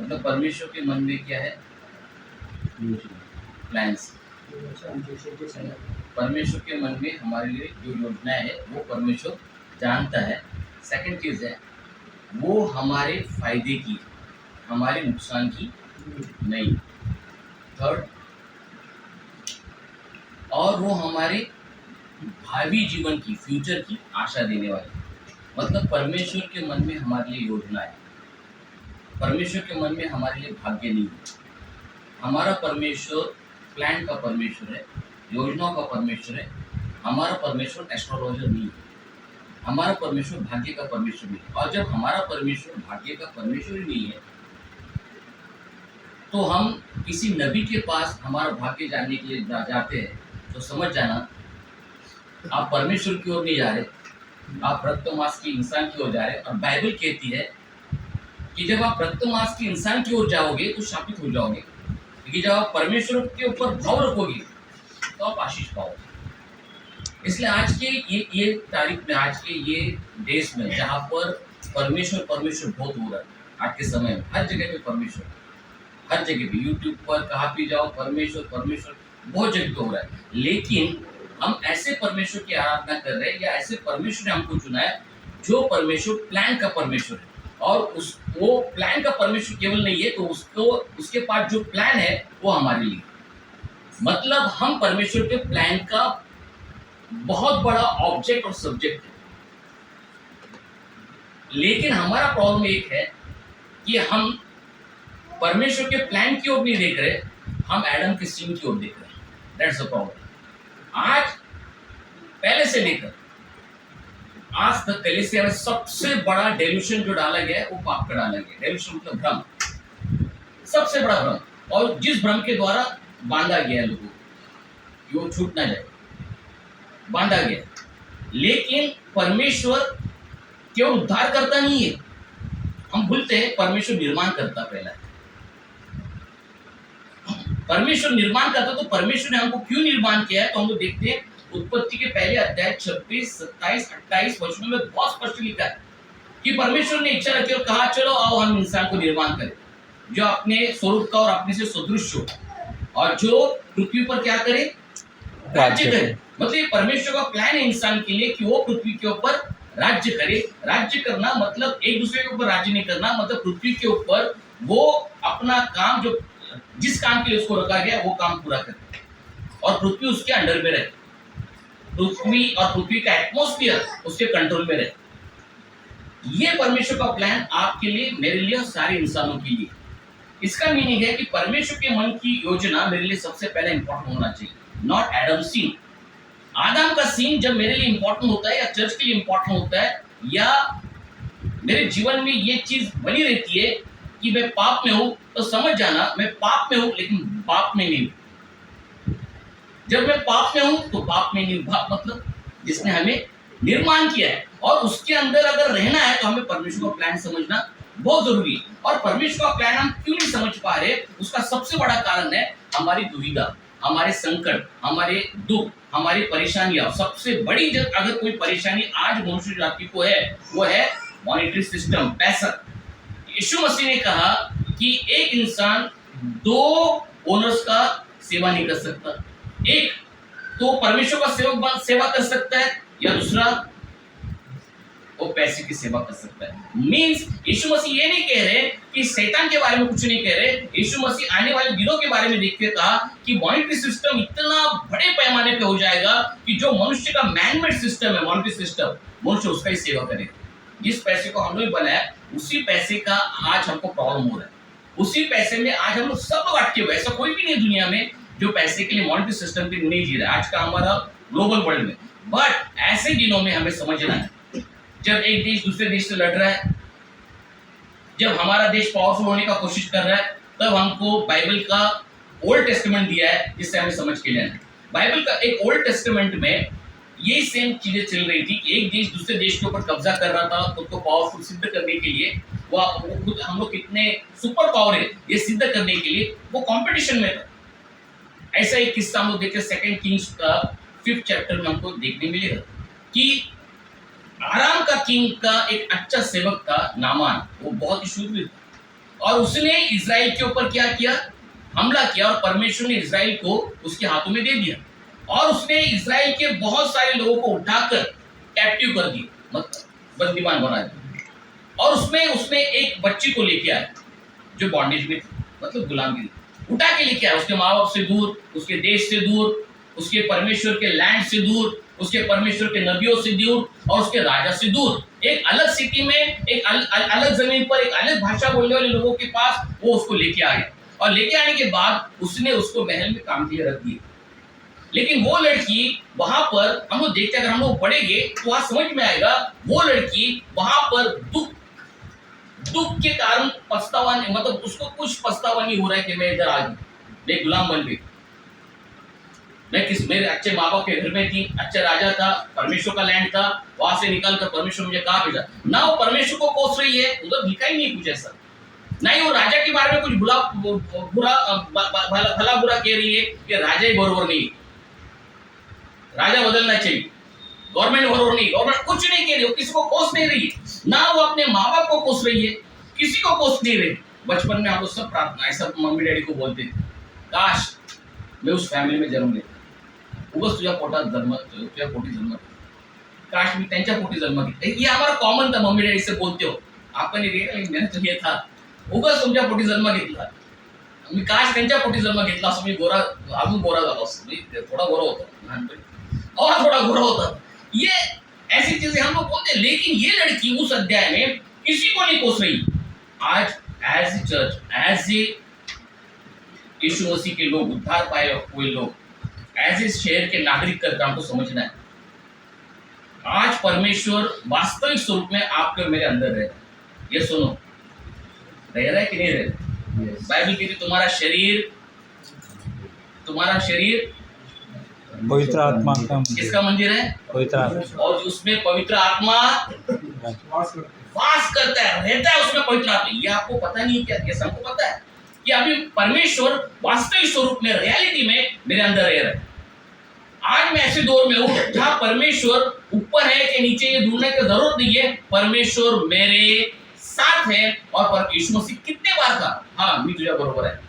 मतलब परमेश्वर के मन में क्या है? प्लान्स। परमेश्वर के मन में हमारे लिए जो योजना है वो परमेश्वर जानता है। सेकंड चीज है, वो हमारे फायदे की, हमारे नुकसान की नहीं। थर्ड, और वो हमारे भावी जीवन की, फ्यूचर की आशा देने वाली। मतलब परमेश्वर के मन में हमारे लिए योजना है, परमेश्वर के मन में हमारे लिए भाग्य नहीं है। हमारा परमेश्वर प्लान का परमेश्वर है, योजनाओं का परमेश्वर है। हमारा परमेश्वर एस्ट्रोलॉजर नहीं है, हमारा परमेश्वर भाग्य का परमेश्वर नहीं है। और जब हमारा परमेश्वर भाग्य का परमेश्वर ही नहीं है, तो हम किसी नबी के पास हमारा भाग्य जानने के लिए जाते हैं, तो समझ जाना आप परमेश्वर की ओर नहीं जा रहे, आप रक्त मांस की इंसान की ओर जा रहे। और बाइबल कहती है कि जब आप रक्त मांस की इंसान की ओर जाओगे तो शापित हो जाओगे, क्योंकि जब आप परमेश्वर के ऊपर भाव रखोगे तो आप आशीष पाओगे। इसलिए आज के ये तारीख में, आज के ये देश में, जहाँ पर परमेश्वर बहुत हो रहा है, आज के समय में हर जगह पे परमेश्वर, हर जगह पे, यूट्यूब पर कहाँ भी जाओ परमेश्वर बहुत जगह पे हो रहा है। लेकिन हम ऐसे परमेश्वर की आराधना कर रहे हैं, या ऐसे परमेश्वर ने हमको चुना है जो परमेश्वर प्लान का परमेश्वर है। और वो प्लान का परमेश्वर केवल नहीं है, तो उसके पास जो प्लान है वो हमारे लिए, मतलब हम परमेश्वर के प्लान का बहुत बड़ा ऑब्जेक्ट और सब्जेक्ट है। लेकिन हमारा प्रॉब्लम एक है कि हम परमेश्वर के प्लान की ओर नहीं देख रहे, हम एडम के सीन की ओर देख रहे हैं। That's the problem. आज पहले से लेकर आज तक कलीसिया में सबसे बड़ा डेल्यूशन जो डाला गया है वो पाप का डाला गया। डेल्यूशन मतलब भ्रम, सबसे बड़ा भ्रम, और जिस भ्रम के द्वारा बांधा गया लोगों कि वो छूट ना जाए, बांधा गया। लेकिन परमेश्वर केवल उद्धार करता नहीं है, हम भूलते हैं परमेश्वर निर्माण करता पहला। परमेश्वर निर्माण करता, तो परमेश्वर ने हमको क्यों निर्माण किया है, तो हम लोग देखते हैं उत्पत्ति के पहले अध्याय 26, 27, 28 वचनों में बहुत स्पष्ट लिखा है कि परमेश्वर ने इच्छा रखी और कहा चलो आओ हम इंसान को निर्माण करें जो अपने स्वरूप का और अपने से सदृश हो, और जो पृथ्वी पर क्या करे, राज्य करे। मतलब परमेश्वर का प्लान है इंसान के लिए कि वो पृथ्वी के ऊपर राज्य करे। राज्य करना मतलब एक दूसरे के ऊपर राज्य नहीं करना, मतलब पृथ्वी के ऊपर वो अपना काम, जो जिस काम के लिए उसको रखा गया वो काम पूरा करे, और पृथ्वी उसके अंडर में रहे। पृथ्वी और पृथ्वी का एटमॉस्फेयर उसके कंट्रोल में रहे। ये परमेश्वर का प्लान आपके लिए, मेरे लिए और सारे इंसानों के लिए। इसका मीनिंग है कि परमेश्वर के मन की योजना मेरे लिए सबसे पहले इंपॉर्टेंट होना चाहिए, नॉट एडम सीन। आदम का सीन जब मेरे लिए इंपॉर्टेंट होता है, या चर्च के लिए इंपॉर्टेंट होता है, या मेरे जीवन में ये चीज बनी रहती है कि मैं पाप में हूं, तो समझ जाना मैं पाप में हूं, लेकिन पाप में नहीं हूं। जब मैं पाप में हूं तो पाप में नहीं हूं, मतलब जिसने हमें निर्माण किया है, और उसके अंदर अगर रहना है तो हमें परमेश्वर का प्लान समझना बहुत जरूरी है। और परमेश्वर का प्लान हम क्यों नहीं समझ पा रहे, उसका सबसे बड़ा कारण है हमारी दुविधा, हमारे संकट, हमारे दुख, हमारी परेशानियां। सबसे बड़ी अगर कोई परेशानी आज मनुष्य जाति को है, वो है मॉनेटरी सिस्टम, पैसा। यीशु मसीह ने कहा कि एक इंसान दो ओनर्स का सेवा नहीं कर सकता, एक तो परमेश्वर का सेवक सेवा कर सकता है, या दूसरा वो पैसे की सेवा कर सकता है। मींस यीशु मसीह ये नहीं कह रहे कि शैतान के बारे में कुछ नहीं कह रहे। यीशु मसीह आने वाले दिनों के बारे में देख के कहा कि मॉनेटरी सिस्टम इतना बड़े पैमाने पे हो जाएगा कि जो मनुष्य का मैनमेड सिस्टम है, मॉनेटरी सिस्टम, मनुष्य उसका ही सेवा करेगा। जिस पैसे को हम लोग बनाया, उसी पैसे का आज हमको प्रॉब्लम हो रहा है। उसी पैसे में आज हम लोग सब लोग अटके हुए। ऐसा कोई भी नहीं दुनिया में जो पैसे के लिए मॉनेटरी सिस्टम पे नहीं जी रहा है, आज का हमारा ग्लोबल वर्ल्ड में। बट ऐसे दिनों में हमें समझना है, जब एक देश दूसरे देश से लड़ रहा है, जब हमारा देश पावरफुल होने का कोशिश कर रहा है, तब हमको बाइबल का ओल्ड टेस्टामेंट दिया है, जिससे हमें समझ के लेना है। बाइबल का एक ओल्ड टेस्टामेंट में यही सेम चीजें चल रही थी कि एक देश दूसरे देश के ऊपर कब्जा कर रहा था, खुद को पावरफुल सिद्ध करने के लिए। वो खुद हम लोग कितने सुपर पावर है ये सिद्ध करने के लिए वो कंपटीशन में था। ऐसा एक किस्सा हम लोग देखते सेकंड किंग्स का 5th चैप्टर में हमको देखने मिलेगा कि आराम का किंग का एक अच्छा सेवक था नामान, वो बहुत ही शूरवीर था, और उसने इजराइल के ऊपर क्या किया, हमला किया, और परमेश्वर ने इजराइल को उसके हाथों में दे दिया, और उसने इजराइल के बहुत सारे लोगों को उठाकर कैप्टिव कर दिया, मतलब बंदीवान बना दिया, और उसमें उसने एक बच्ची को लेके आया जो बॉन्डेज में थी, मतलब गुलामी उठा के लेके आया, उसके माँ बाप से दूर, उसके देश से दूर, उसके परमेश्वर के लैंड से दूर, उसके परमेश्वर के नबियों से दूर, और उसके राजा से दूर, एक अलग सिटी में, एक अलग जमीन पर, एक अलग भाषा बोलने वाले लोगों के पास वो उसको लेके आए, और लेके आने के बाद उसने उसको महल में काम के लिए रख दिया। लेकिन वो लड़की वहां पर, हम लोग देखते हैं, अगर हम लोग पढ़ेंगे तो वहां समझ में आएगा, वो लड़की वहां पर दुख के कारण पछतावा नहीं, मतलब उसको कुछ पछतावा नहीं हो रहा है कि मैं इधर आ गई, मैं गुलाम बन गई, मैं मेरे अच्छे माँ बाप के घर में थी, अच्छा राजा था, परमेश्वर का लैंड था, वहां से निकल कर परमेश्वर मुझे कहाँ भेजा ना, वो परमेश्वर को कोस रही है, उधर दिखा ही नहीं कुछ ऐसा, ना ही वो राजा के बारे में कुछ भला बुरा कह रही है कि राजा ही बरोबर नहीं, राजा बदलना चाहिए, गवर्नमेंट बरोबर नहीं, गवर्नमेंट कुछ नहीं कह रही, वो किसी को कोस नहीं रही, ना वो अपने माँ बाप को कोस रही है, किसी को कोस नहीं रही। बचपन में हम लोग सब प्रार्थना ऐसा मम्मी डैडी को बोलते थे, काश मैं उस फैमिली में जन्म लेता, उगाच तुझ्या पोटी जन्म, काश मी त्यांच्या पोटी जन्म घेतला, ये हमारा कॉमन था, मम्मी डैडी से बोलते हो आपण मैंने तो ये था, उगाच तुमच्या पोटी जन्म घेतला, मी काश त्यांच्या पोटी जन्म घेतला असं, मी गोरा, अजून गोरा झालो असतो, मी थोड़ा गोरा होता लहानपणी, और थोड़ा गोरा होता, ये ऐसी चीजें हम लोग बोलते। लेकिन ये लड़की उस अध्याय में किसी को नहीं कोस रही। आज as a church, as a Yeshu Masih के लोग, उद्धार पाए हुए लोग, एज ए शहर के नागरिक करके हमको समझना है, आज परमेश्वर वास्तविक स्वरूप में आपके मेरे अंदर रह रहा है, ये सुनो, रह रहा है कि नहीं रह रहा? बाइबल कहती तुम्हारा शरीर पवित्र आत्मा का किसका मंदिर है? पवित्र आत्मा, और उसमें पवित्र आत्मा वास करता है, रहता है उसमें पवित्र आत्मा। ये आपको पता नहीं क्या? ये सबको पता है कि अभी परमेश्वर वास्तविक स्वरूप में, रियलिटी में मेरे अंदर रह रहा है। आज मैं ऐसे दौर में हूं जहां परमेश्वर ऊपर है कि नीचे, ये ढूंढने की जरूरत नहीं है, परमेश्वर मेरे साथ है। और पर यीशु मसीह कितने बार कहा, हाँ मैं तुझे बरोबर है,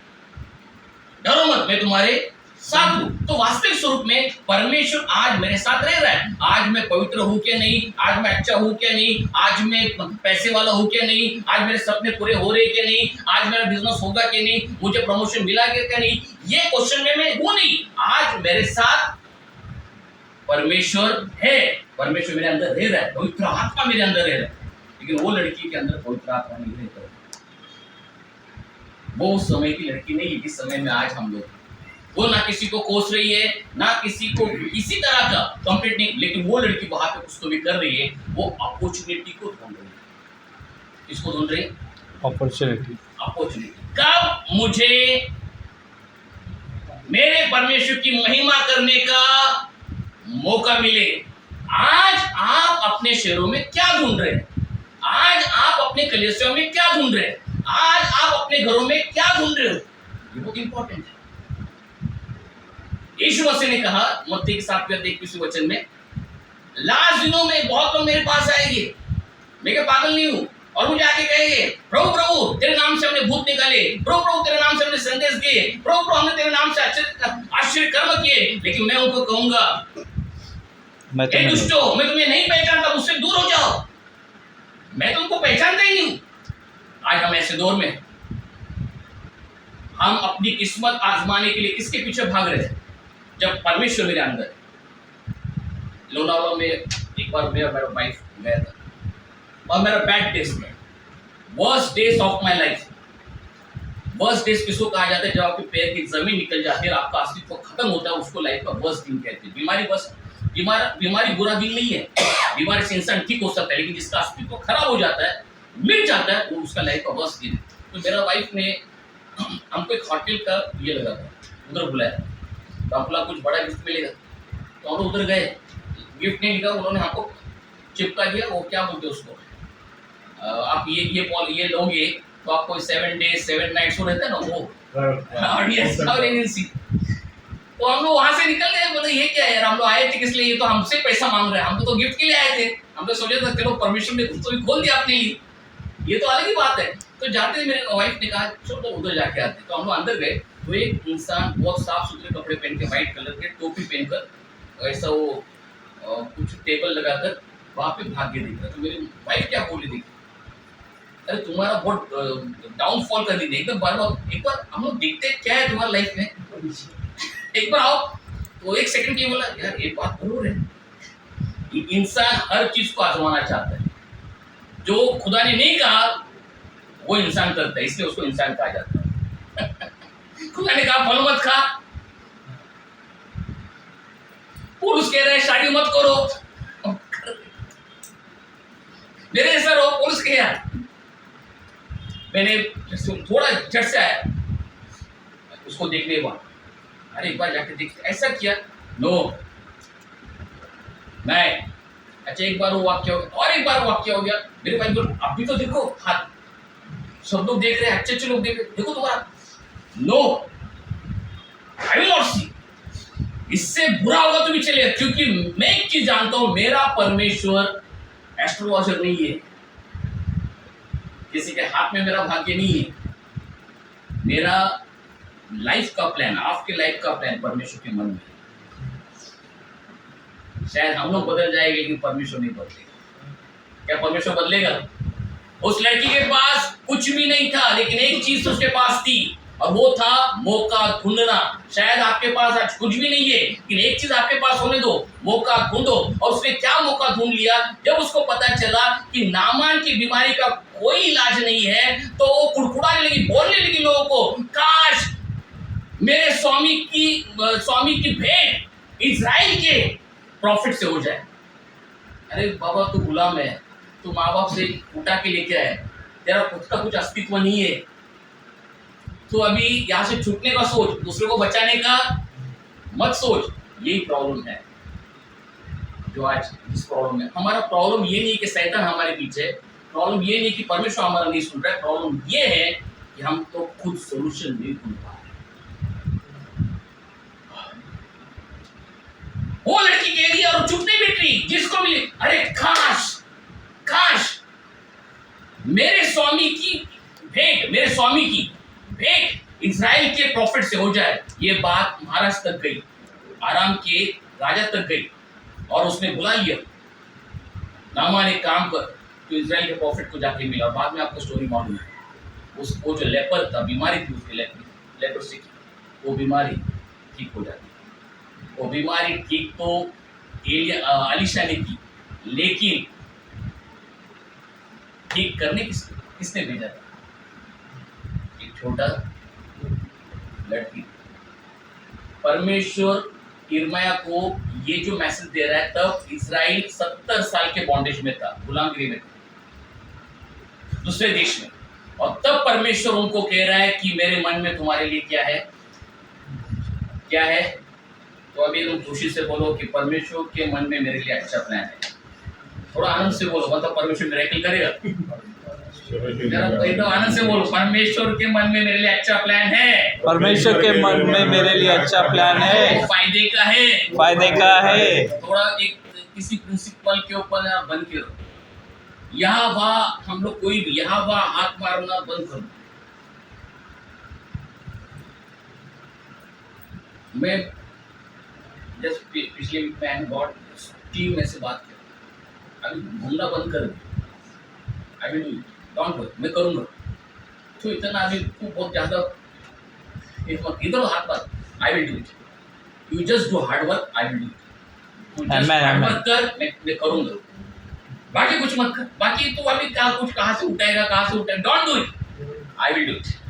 डरो मत, मैं तुम्हारे साथ हूं। तो वास्तविक स्वरूप में परमेश्वर आज मेरे साथ रह रहा है। आज मैं पवित्र हूं क्या नहीं, आज मैं अच्छा हूं क्या नहीं, आज मैं पैसे वाला हूं क्या नहीं, आज मेरे सपने पूरे हो रहे क्या नहीं, आज मेरा बिजनेस होगा क्या नहीं, मुझे प्रमोशन मिला क्या नहीं, ये क्वेश्चन में मैं हूं नहीं। आज मेरे साथ परमेश्वर है, परमेश्वर मेरे अंदर रह रहा है, पवित्र आत्मा मेरे अंदर रह रहा है। लेकिन वो लड़की के अंदर पवित्र आत्मा नहीं रहता, वो उस समय की लड़की नहीं जिस समय में आज हम लोग, वो ना किसी को कोस रही है, ना किसी को किसी तरह का कंप्लीट नहीं, लेकिन वो लड़की वहां पे कुछ तो भी कर रही है, वो अपॉर्चुनिटी को ढूंढ रही है। किसको ढूंढ रही है? अपॉर्चुनिटी। कब मुझे मेरे परमेश्वर की महिमा करने का मौका मिले। आज आप अपने शहरों में क्या ढूंढ रहे हैं? आज आप अपने कलीसियाओं में क्या ढूंढ रहे हैं? आज आप अपने घरों में क्या ढूंढ रहे हो? ये बहुत इंपॉर्टेंट है। यीशु मसीह ने कहा मत्ती के 7:21 वचन में, लास्ट दिनों में बहुत लोग मेरे पास आएंगे, मैं क्या पागल नहीं हूं, और मुझे आके कहेंगे, प्रभु प्रभु तेरे नाम से हमने भूत निकाले, प्रभु प्रभु तेरे नाम से हमने संदेश दिए, प्रभु प्रभु हमने तेरे नाम से आश्चर्य कर्म किए। लेकिन मैं उनको कहूंगा, हे दुष्टों, मैं तुम्हें नहीं पहचानता, मुझसे दूर हो जाओ, मैं तुमको पहचानता ही नहीं हूं। आज हम ऐसे दौर में, हम अपनी किस्मत आजमाने के लिए किसके पीछे भाग रहे हैं? जब परमेश्वर मेरे अंदर। लोनावाला में एक बार मेरा वाइफ गया था, और मेरा बैड डेज में, worst days of my life. Worst days किसको कहा जाता है? जब आपके पैर की जमीन निकल जाती है, आपका अस्तित्व खत्म होता है, उसको लाइफ का वर्स्ट दिन कहते हैं। बीमारी बुरा दिन नहीं है, बीमारी से इंसान ठीक हो सकता है, लेकिन जिसका अस्तित्व खराब हो जाता है, मिट जाता है, वो उसका लाइफ का वर्स्ट दिन है। तो मेरा वाइफ ने हमको एक होटल का ये लगा था, उधर बुलाया, तो आपको कुछ बड़ा गिफ्ट मिलेगा, तो हम लोग उधर गए। गिफ्ट नहीं लिखा, उन्होंने हमको चिपका दिया, वो क्या बोलते उसको, आप ये लोगे तो आपको 7 days 7 nights हो रहता है ना वो, तो हम लोग वहां से निकल गए। बोले ये क्या है यार, हम लोग आए थे किस लिए, ये तो हमसे पैसा मांग रहे हैं, हम तो गिफ्ट के लिए आए थे, हम तो सोचे थे चलो परमिशन ने कुछ तो भी खोल दिया अपने लिए, ये तो अलग ही बात है। तो जाते मेरे वाइफ ने कहा चलो उधर जाके आते, तो हम लोग अंदर गए तो एक इंसान बहुत साफ सुथरे कपड़े पहन के व्हाइट कलर के टोपी पहनकर ऐसा वो कुछ टेबल लगाकर वहां पे भाग्य दिख रहा। तो मेरी वाइफ क्या बोली थी, अरे तुम्हारा बहुत डाउनफॉल कर दी एकदम बार एक बार हम लोग देखते क्या है तुम्हारी लाइफ में, एक बार आओ। तो एक सेकंड के लिए बोला यार एक बात जरूर है, इंसान हर चीज को आजमाना चाहता है, जो खुदा ने नहीं कहा वो इंसान करता है, इसलिए उसको इंसान कहा जाता है। खुदा ने कहा फल मत खा, पुरुष कह रहे हैं शादी मत करो, मेरे सर हो पुरुष कह यार। मैंने थोड़ा झट से आया उसको देखने के बाद, अरे एक बार जाके देख, ऐसा किया नो नहीं, अच्छा एक बार वो वाक्य हो गया और एक बार वाक्य हो गया। मेरे भाई बोल अभी तो देखो हाथ, सब लोग देख रहे हैं, अच्छे लोग देख रहे हैं, देखो तुम्हारा नो आई विल नॉट सी, इससे बुरा होगा तो भी चलेगा, क्योंकि मैं एक चीज जानता हूं, मेरा परमेश्वर एस्ट्रोलॉजर नहीं है, किसी के हाथ में मेरा भाग्य नहीं है, मेरा लाइफ का प्लान, आपके लाइफ का प्लान परमेश्वर के मन में। शायद हम लोग बदल जाएंगे लेकिन परमेश्वर नहीं बदलेगा। क्या परमेश्वर बदलेगा? उस लड़की के पास कुछ भी नहीं था, लेकिन एक चीज उसके पास थी और वो था मौका ढूंढना। शायद आपके पास आज कुछ भी नहीं है, लेकिन एक चीज आपके पास होने दो, मौका ढूंढो। और उसने क्या मौका ढूंढ लिया, जब उसको पता चला कि नामान की बीमारी का कोई इलाज नहीं है, तो वो कुड़कुड़ाने लगी, बोलने लगी लोगों को, काश मेरे स्वामी की भेंट इजराइल के प्रॉफिट से हो जाए। अरे बाबा तू गुलाम है, तू माँ बाप से उठा के लेके आए, तेरा खुद का कुछ अस्तित्व नहीं है, तो अभी यहाँ से छूटने का सोच, दूसरे को बचाने का मत सोच। यही प्रॉब्लम है जो आज इस प्रॉब्लम है। हमारा प्रॉब्लम ये नहीं कि शैतान हमारे पीछे, प्रॉब्लम ये नहीं कि परमेश्वर हमारा नहीं सुन रहा है, प्रॉब्लम ये है कि हम तो खुद सोल्यूशन नहीं ढूंढ पा रहे। वो लड़की कह रही और चुप नहीं बैठ रही, जिसको भी अरे काश मेरे स्वामी की भेंट इजराइल के प्रॉफिट से हो जाए। ये बात महाराज तक गई, आराम के राजा तक गई, और उसने बुला लिया नामान एक काम कर, तो इजराइल के प्रॉफिट को जाके मिला। और बाद में आपको स्टोरी मालूम है, उसको जो लेपर था, बीमारी थी उसकी, लेप्रोसी की, वो बीमारी ठीक हो जाती। वो बीमारी ठीक तो अलीशा ने की, लेकिन ठीक करने किसने भेजा था? एक छोटा लड़की। परमेश्वर यिर्मयाह को ये जो मैसेज दे रहा है, तब इजराइल 70 साल के बॉन्डेज में था, गुलामगिरी में था, दूसरे देश में। और तब परमेश्वर उनको कह रहा है कि मेरे मन में तुम्हारे लिए क्या है। तो अभी तुम खुशी से बोलो कि परमेश्वर के मन में मेरे लिए अच्छा प्लान है। थोड़ा आनंद से बोलो, मतलब परमेश्वर मिरेकल करेगा। तो आनंद से बोलो, परमेश्वर के मन में मेरे लिए अच्छा प्लान है। परमेश्वर के मन में मेरे लिए अच्छा प्लान है, फायदे का है। थोड़ा एक किसी प्रिंसिपल के ऊपर बन के रहो, यहाँ वहाँ हम लोग कोई भी यहाँ वहाँ हाथ मारना बंद करो। मैं जस्ट पिछले वीक में गॉड टीम में से बात किया, अभी घूमना बंद कर, आई विल डोंट वरी, मैं करूँगा। तो इतना अभी तू बहुत ज़्यादा इधर हाथ मत, I will do it, you just do hard work, I will do it. तू जस्ट हार्ड वर्क कर, मैं करूँगा, बाकी कुछ मत कर। बाकी तू अभी क्या कुछ कहाँ से उठाएगा, don't do it, I will do it.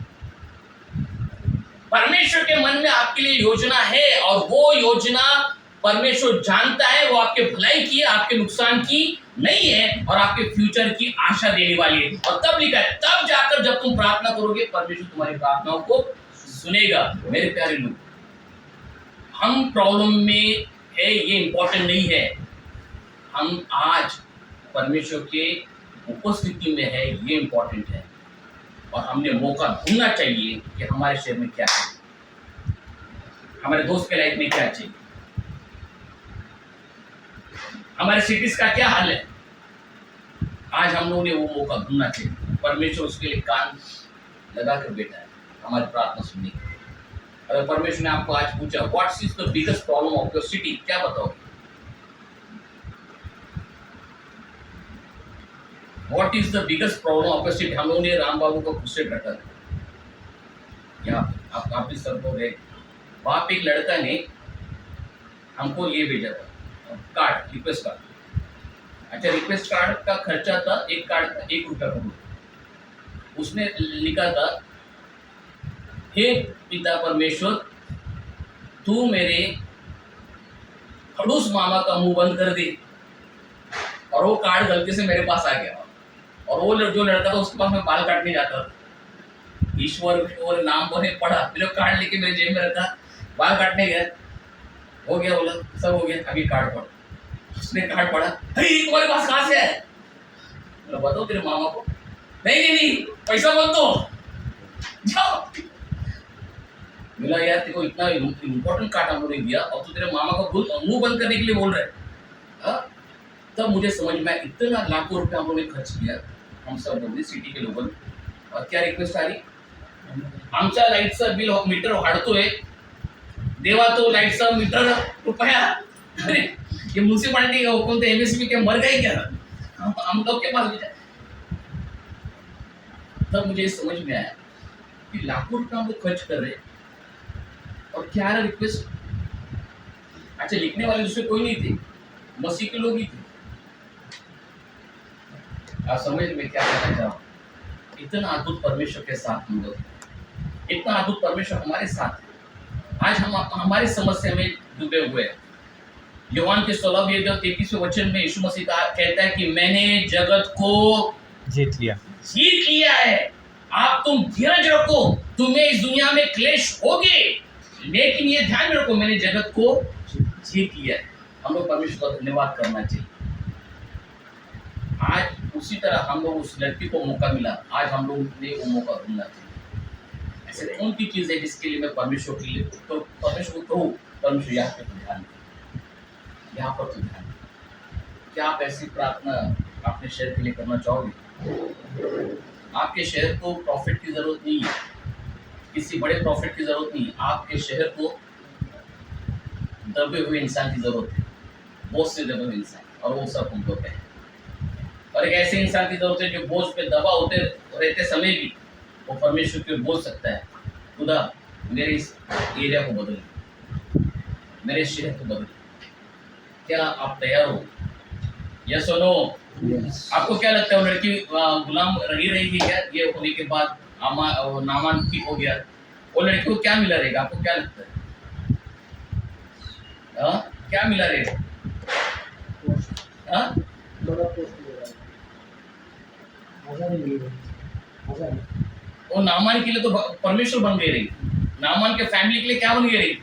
परमेश्वर के मन में आपके लिए योजना है, और वो योजना परमेश्वर जानता है, वो आपके भलाई की है, आपके नुकसान की नहीं है, और आपके फ्यूचर की आशा देने वाली है। और तब लिखा है, तब जाकर जब तुम प्रार्थना करोगे, परमेश्वर तुम्हारी प्रार्थनाओं को सुनेगा। मेरे प्यारे लोग, हम प्रॉब्लम में है ये इंपॉर्टेंट नहीं है, हम आज परमेश्वर के उपस्थिति में है ये इंपॉर्टेंट है। और हमने मौका ढूंढना चाहिए कि हमारे शहर में क्या है, हमारे दोस्त के लाइफ में क्या चाहिए, हमारे सिटीज का क्या हाल है। आज हम लोगों ने वो मौका ढूंढना चाहिए। परमेश्वर उसके लिए कान लगा कर बैठा है हमारी प्रार्थना सुनने के लिए। अगर परमेश्वर ने आपको आज पूछा what's is the biggest problem of your city, क्या बताओगे? What is the biggest problem of your city? हम लोगों ने राम बाबू को क्वेश्चन रखा था यहाँ पे, आप काफी सब लोग गए। वहां पे एक लड़का ने हमको ये भेजा था कार्ड, रिक्वेस्ट कार्ड। अच्छा, रिक्वेस्ट कार्ड का खर्चा था, एक कार्ड का 1 रुपया का। उसने लिखा था, हे पिता परमेश्वर, तू मेरे खड़ूस मामा का मुंह बंद कर दे। और वो कार्ड गलती से मेरे पास आ गया, और वो जो लड़का था उसके पास मैं बाल काटने जाता था। ईश्वर और नाम बोले पढ़ा, मेरे कार्ड लेके मेरे जेब में रखा, बाल काटने गया, हो गया, बोला सब हो गया, अभी कार्ड पढ़। उसने कार्ड पढ़ा, तुम्हारे पास कहाँ से है? बताओ तेरे मामा को। नहीं, पैसा मत दो, जाओ। मिला यार, तेरे को इतना इम्पोर्टेंट कार्ड हमने दिया और तू तेरे मामा को मुंह बंद करने के लिए बोल रहे है। तब मुझे समझ में आया, इतना लाखों रुपए हम लोगों ने खर्च किया, हम सब लोग सिटी के लोगों ने। और क्या रिक्वेस्ट आ रही, आमच्या लाईटचं बिल मीटर वाढतोय, देवा तो लाईटचा मीटर रुपया। अरे ये म्युनिसिपालिटी कोणते एमएसबी के मर गए क्या? हम लोग के पास भी है। तब मुझे समझ में आया कि लाखों रुपए हम लोग खर्च कर रहे हैं और क्या है रिक्वेस्ट। अच्छा, लिखने वाले दूसरे कोई नहीं थे, मसीह के लोग ही थे। आप समझ में क्या कहना चाहूँ? इतना अद्भुत परमेश्वर के साथ हम लोग, इतना अद्भुत परमेश्वर हमारे साथ है। आज हम हमारी समस्या में डूबे हुए हैं। यूहन्ना के 16:33 वचन में यीशु मसीह कहता है कि मैंने जगत को जीत लिया है। आप तुम धीरज रखो, तुम्हें इस दुनिया में क्लेश होगे, लेकिन ये ध्यान में रखो, मैंने जगत को जीत लिया है। हम लोग परमेश्वर का धन्यवाद करना चाहिए। आज उसी तरह हम लोग, उस लड़की को मौका मिला, आज हम लोग ने वो मौका ढूंढना चाहिए। ऐसे कौन सी चीज है जिसके लिए मैं परमेश्वर के लिए, तो परमेश्वर को कहूँ, परमेश्वर यहाँ पे ध्यान दे, यहाँ पर तो ध्यान दे। क्या आप ऐसी प्रार्थना अपने शहर के लिए करना चाहोगे? आपके शहर को प्रॉफिट की जरूरत नहीं है, किसी बड़े प्रॉफिट की जरूरत नहीं है। आपके शहर को दबे हुए इंसान की जरूरत है, बहुत से दबे हुए इंसान, और वो सब हम लोग हैं। और एक ऐसे इंसान की जरूरत है जो बोझ पे दबा होते रहते समय भी वो परमेश्वर को बोल सकता है, खुदा मेरे इस एरिया को बदल, मेरे शहर को बदल। क्या आप तैयार हो? यस और नो? आपको क्या लगता है, वो लड़की गुलाम रही रहेगी क्या? ये होने के बाद नामान ठीक हो गया, वो लड़की को क्या मिला रहेगा? आपको क्या लगता है? क्या मिला रहेगा? वो नामान के लिए तो परमेश्वर बन गई रही, नामान के फैमिली के लिए क्या बन गई रही?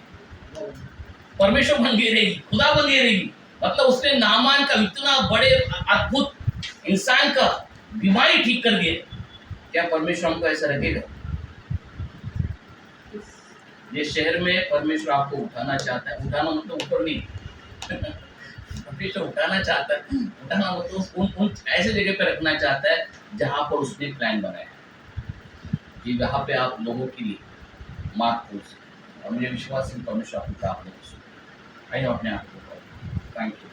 परमेश्वर बन गई रही, खुदा बन गई रही। मतलब उसने नामान का इतना बड़े अद्भुत इंसान का बीमारी ठीक कर दिया। क्या परमेश्वर हमको ऐसा रखेगा? ये शहर में परमेश्वर आपको उठाना चाहता है। उठाना मतलब ऊपर नहीं, परमेश्वर उठाना चाहता है। उठाना मतलब उन ऐसे जगह पे रखना चाहता है जहाँ पर उसने प्लान बनाया कि वहाँ पे आप लोगों के लिए मार्ग खोल सकें। और मुझे विश्वास है परमेश्वर आपको प्राप्त हो। आइए अपने आप को थैंक यू।